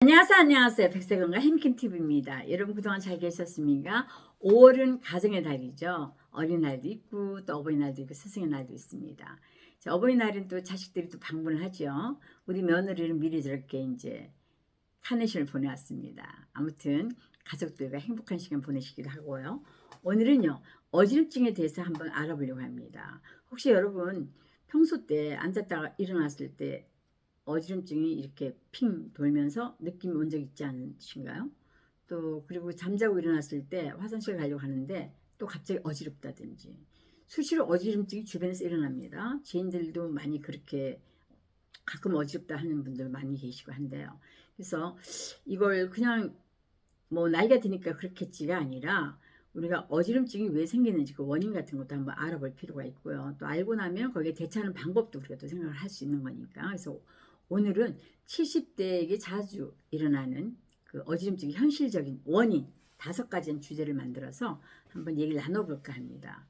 안녕하세요. 백색건강 햄킴TV입니다. 여러분 그동안 잘 계셨습니까? 5월은 가정의 달이죠. 어린날도 있고 또 어버이날도 있고 스승의 날도 있습니다. 자, 어버이날은 또 자식들이 또 방문을 하죠. 우리 며느리는 미리 저렇게 이제 카네이션을 보내왔습니다. 아무튼 가족들과 행복한 시간 보내시기도 하고요. 오늘은요, 어지럼증에 대해서 한번 알아보려고 합니다. 혹시 여러분 평소 때 앉았다가 일어났을 때 어지럼증이 이렇게 핑 돌면서 느낌이 온 적 있지 않으신가요? 또 그리고 잠자고 일어났을 때 화장실 가려고 하는데 또 갑자기 어지럽다든지 수시로 어지럼증이 주변에서 일어납니다. 지인들도 많이 그렇게 가끔 어지럽다 하는 분들 많이 계시고 한데요. 그래서 이걸 그냥 뭐 나이가 드니까 그렇겠지가 아니라 우리가 어지럼증이 왜 생기는지 그 원인 같은 것도 한번 알아볼 필요가 있고요. 또 알고 나면 거기에 대처하는 방법도 우리가 또 생각을 할 수 있는 거니까. 그래서 오늘은 70대에게 자주 일어나는 그 어지럼증의 현실적인 원인 5가지 주제를 만들어서 한번 얘기를 나눠볼까 합니다.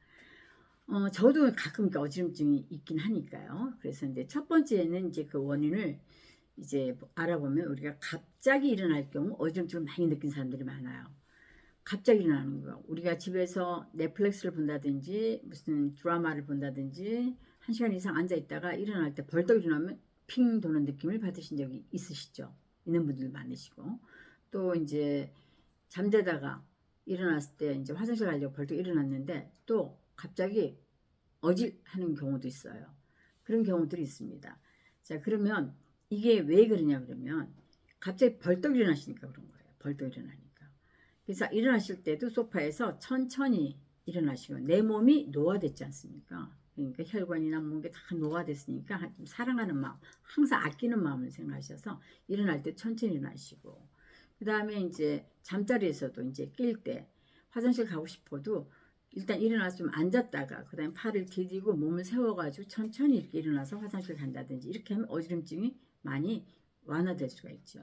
저도 가끔 어지럼증이 있긴 하니까요. 그래서 이제 첫 번째는 이제 그 원인을 이제 알아보면 우리가 갑자기 일어날 경우 어지럼증을 많이 느낀 사람들이 많아요. 갑자기 일어나는 거. 우리가 집에서 넷플릭스를 본다든지 무슨 드라마를 본다든지 1시간 이상 앉아 있다가 일어날 때 벌떡 일어나면 핑 도는 느낌을 받으신 적이 있으시죠? 있는 분들 많으시고 또 이제 잠자다가 일어났을 때 이제 화장실 가려고 벌떡 일어났는데 또 갑자기 어질하는 경우도 있어요. 그런 경우들이 있습니다. 자, 그러면 이게 왜 그러냐 그러면 갑자기 벌떡 일어나시니까 그런 거예요. 벌떡 일어나니까. 그래서 일어나실 때도 소파에서 천천히 일어나시고 내 몸이 노화됐지 않습니까? 그러니까 혈관이나 모든 게 다 노화됐으니까 좀 사랑하는 마음, 항상 아끼는 마음을 생각하셔서 일어날 때 천천히 일어나시고 그 다음에 이제 잠자리에서도 이제 낄 때 화장실 가고 싶어도 일단 일어나서 좀 앉았다가 그 다음에 팔을 디디고 몸을 세워가지고 천천히 이렇게 일어나서 화장실 간다든지 이렇게 하면 어지럼증이 많이 완화될 수가 있죠.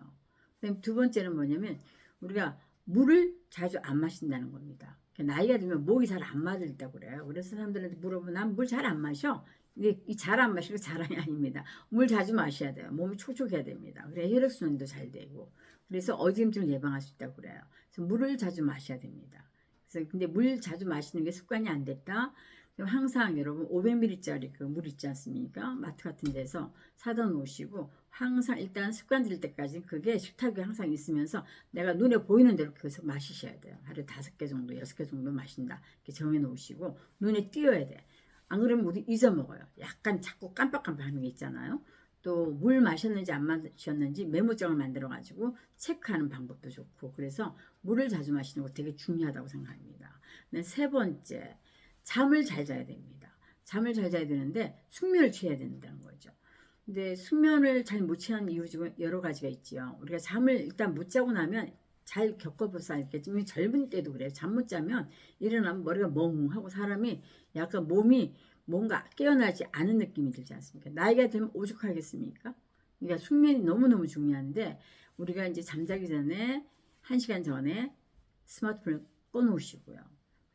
그다음 두 번째는 뭐냐면 우리가 물을 자주 안 마신다는 겁니다. 나이가 들면 목이 잘 안 마르다고 그래요. 그래서 사람들한테 물어보면 난 물 잘 안 마셔. 이게 잘 안 마시고 자랑이 아닙니다. 물 자주 마셔야 돼요. 몸이 촉촉해야 됩니다. 그래야 혈액순환도 잘 되고 그래서 어지럼증을 예방할 수 있다고 그래요. 그래서 물을 자주 마셔야 됩니다. 그래서 근데 물 자주 마시는 게 습관이 안 됐다. 그럼 항상 여러분 500ml짜리 그 물 있지 않습니까? 마트 같은 데서 사다 놓으시고 항상 일단 습관 들 때까지 그게 식탁 위에 항상 있으면서 내가 눈에 보이는 대로 계속 마시셔야 돼요. 하루에 5개 정도, 6개 정도 마신다. 이렇게 정해 놓으시고 눈에 띄어야 돼. 안 그러면 우리 잊어먹어요. 약간 자꾸 깜빡깜빡 하는 게 있잖아요. 또 물 마셨는지 안 마셨는지 메모장을 만들어 가지고 체크하는 방법도 좋고 그래서 물을 자주 마시는 거 되게 중요하다고 생각합니다. 세 번째, 잠을 잘 자야 됩니다. 잠을 잘 자야 되는데 숙면을 취해야 된다는 거죠. 근데 숙면을 잘 못 취하는 이유 중에 여러 가지가 있지요. 우리가 잠을 일단 못 자고 나면 잘 겪어보서 알겠지만 젊은 때도 그래요. 잠 못 자면 일어나면 머리가 멍하고 사람이 약간 몸이 뭔가 깨어나지 않은 느낌이 들지 않습니까? 나이가 들면 오죽하겠습니까? 그러니까 숙면이 너무너무 중요한데 우리가 이제 잠자기 전에 1시간 전에 스마트폰을 꺼놓으시고요.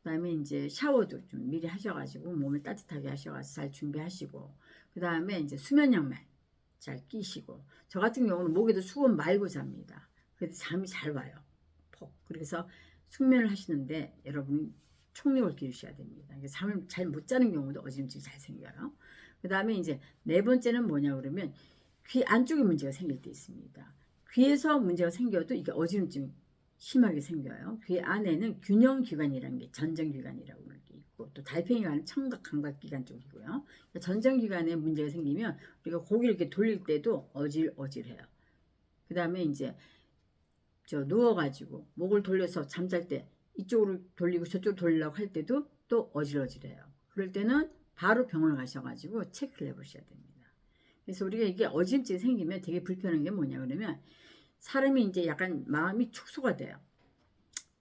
그 다음에 이제 샤워도 좀 미리 하셔가지고 몸을 따뜻하게 하셔가지고 잘 준비하시고 그 다음에 이제 수면 양말 잘 끼시고 저 같은 경우는 목에도 수건 말고 잡니다. 그래서 잠이 잘 와요. 폭. 그래서 숙면을 하시는데 여러분 총력을 기르셔야 됩니다. 잠을 잘 못 자는 경우도 어지럼증이 잘 생겨요. 그 다음에 이제 네 번째는 뭐냐 그러면 귀 안쪽에 문제가 생길 때 있습니다. 귀에서 문제가 생겨도 이게 어지럼증 심하게 생겨요. 귀 안에는 균형기관이라는 게 전정기관이라고 있고 또 달팽이관은 청각 감각기관 쪽이고요. 그러니까 전정기관에 문제가 생기면 우리가 고기를 이렇게 돌릴 때도 어질어질해요. 그 다음에 이제 저 누워가지고 목을 돌려서 잠잘 때 이쪽으로 돌리고 저쪽으로 돌리려고 할 때도 또 어질어질해요. 그럴 때는 바로 병원을 가셔가지고 체크를 해보셔야 됩니다. 그래서 우리가 이게 어지럼증이 생기면 되게 불편한 게 뭐냐 그러면 사람이 이제 약간 마음이 축소가 돼요.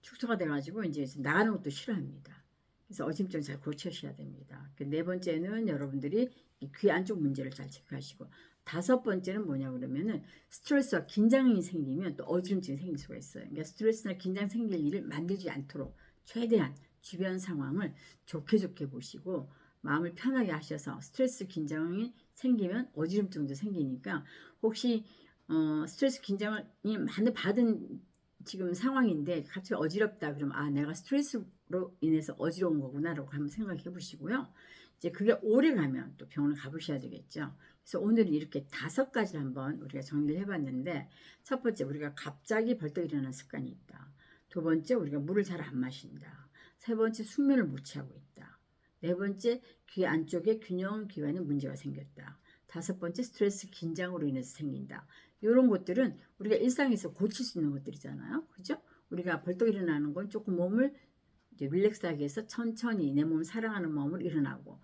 축소가 돼가지고 이제 나가는 것도 싫어합니다. 그래서 어지럼증 잘 고치셔야 됩니다. 네 번째는 여러분들이 귀 안쪽 문제를 잘 체크하시고 5번째는 뭐냐 그러면은 스트레스와 긴장이 생기면 또 어지럼증이 생길 수가 있어요. 그러니까 스트레스나 긴장 생길 일을 만들지 않도록 최대한 주변 상황을 좋게 보시고 마음을 편하게 하셔서 스트레스 긴장이 생기면 어지럼증도 생기니까 혹시 스트레스 긴장을 많이 받은 지금 상황인데 갑자기 어지럽다 그러면 아 내가 스트레스로 인해서 어지러운 거구나라고 한번 생각해 보시고요. 이제 그게 오래 가면 또 병원을 가보셔야 되겠죠. 그래서 오늘은 이렇게 5가지를 한번 우리가 정리를 해봤는데 첫 번째 우리가 갑자기 벌떡 일어나는 습관이 있다. 두 번째 우리가 물을 잘 안 마신다. 세 번째 숙면을 못 취하고 있다. 네 번째 귀 안쪽에 균형 기관에 문제가 생겼다. 다섯 번째 스트레스 긴장으로 인해서 생긴다. 이런 것들은 우리가 일상에서 고칠 수 있는 것들이잖아요. 그죠? 우리가 벌떡 일어나는 건 조금 몸을 이제 릴렉스하게 해서 천천히 내 몸을 사랑하는 마음으로 일어나고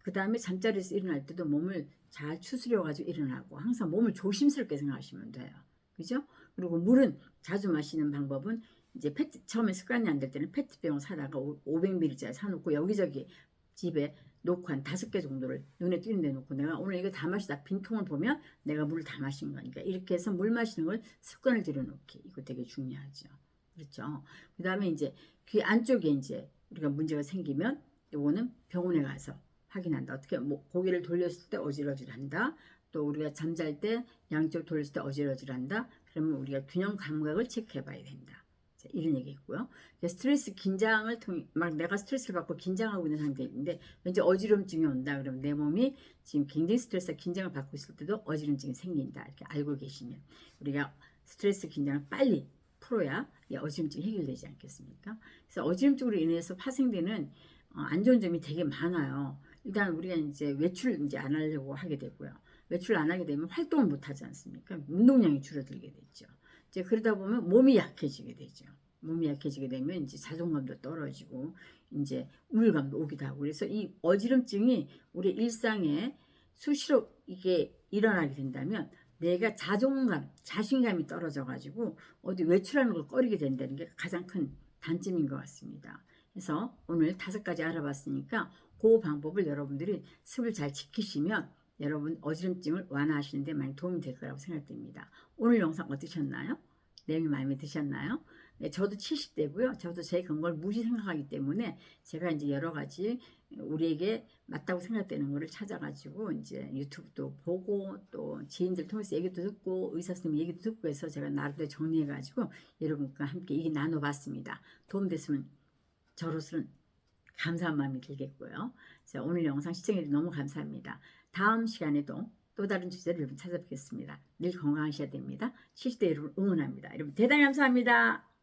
그 다음에 잠자리에서 일어날 때도 몸을 잘 추스려 가지고 일어나고 항상 몸을 조심스럽게 생각하시면 돼요. 그죠? 그리고 물은 자주 마시는 방법은 이제 처음에 습관이 안 될 때는 페트병을 사다가 500ml짜리 사놓고 여기저기 집에 놓고 한 5개 정도를 눈에 띄는 데 놓고 내가 오늘 이거 다 마시다 빈통을 보면 내가 물을 다 마신 거니까 이렇게 해서 물 마시는 걸 습관을 들여놓기 이거 되게 중요하죠. 그렇죠. 그 다음에 이제 귀 안쪽에 이제 우리가 문제가 생기면 요거는 병원에 가서 확인한다. 어떻게 뭐 고개를 돌렸을 때 어질어질한다. 또 우리가 잠잘 때 양쪽 돌렸을 때 어질어질한다. 그러면 우리가 균형 감각을 체크해 봐야 된다. 자, 이런 얘기 있고요. 스트레스 긴장을 통해 막 내가 스트레스를 받고 긴장하고 있는 상태인데 왠지 어지럼증이 온다. 그러면 내 몸이 지금 굉장히 스트레스와 긴장을 받고 있을 때도 어지럼증이 생긴다. 이렇게 알고 계시면 우리가 스트레스 긴장을 빨리 풀어야 이 어지럼증이 해결되지 않겠습니까? 그래서 어지럼증으로 인해서 파생되는 안 좋은 점이 되게 많아요. 일단 우리가 이제 외출을 이제 안 하려고 하게 되고요. 외출을 안 하게 되면 활동을 못 하지 않습니까? 운동량이 줄어들게 되죠. 이제 그러다 보면 몸이 약해지게 되죠. 몸이 약해지게 되면 이제 자존감도 떨어지고 이제 우울감도 오기도 하고 그래서 이 어지럼증이 우리 일상에 수시로 이게 일어나게 된다면 내가 자신감이 떨어져 가지고 어디 외출하는 걸 꺼리게 된다는 게 가장 큰 단점인 것 같습니다. 그래서 오늘 5가지 알아봤으니까 그 방법을 여러분들이 습을 잘 지키시면 여러분 어지럼증을 완화하시는 데 많이 도움이 될 거라고 생각됩니다. 오늘 영상 어떠셨나요? 내용이 마음에 드셨나요? 네, 저도 70대고요. 저도 제 건강을 무시 생각하기 때문에 제가 이제 여러 가지 우리에게 맞다고 생각되는 거를 찾아가지고 이제 유튜브도 보고 또 지인들 통해서 얘기도 듣고 의사 선생님 얘기도 듣고 해서 제가 나름대로 정리해가지고 여러분과 함께 얘기 나눠봤습니다. 도움됐으면 저로서는 감사한 마음이 들겠고요. 자, 오늘 영상 시청해주셔서 너무 감사합니다. 다음 시간에도 또 다른 주제를 여러분 찾아뵙겠습니다. 늘 건강하셔야 됩니다. 70대 여러분 응원합니다. 여러분 대단히 감사합니다.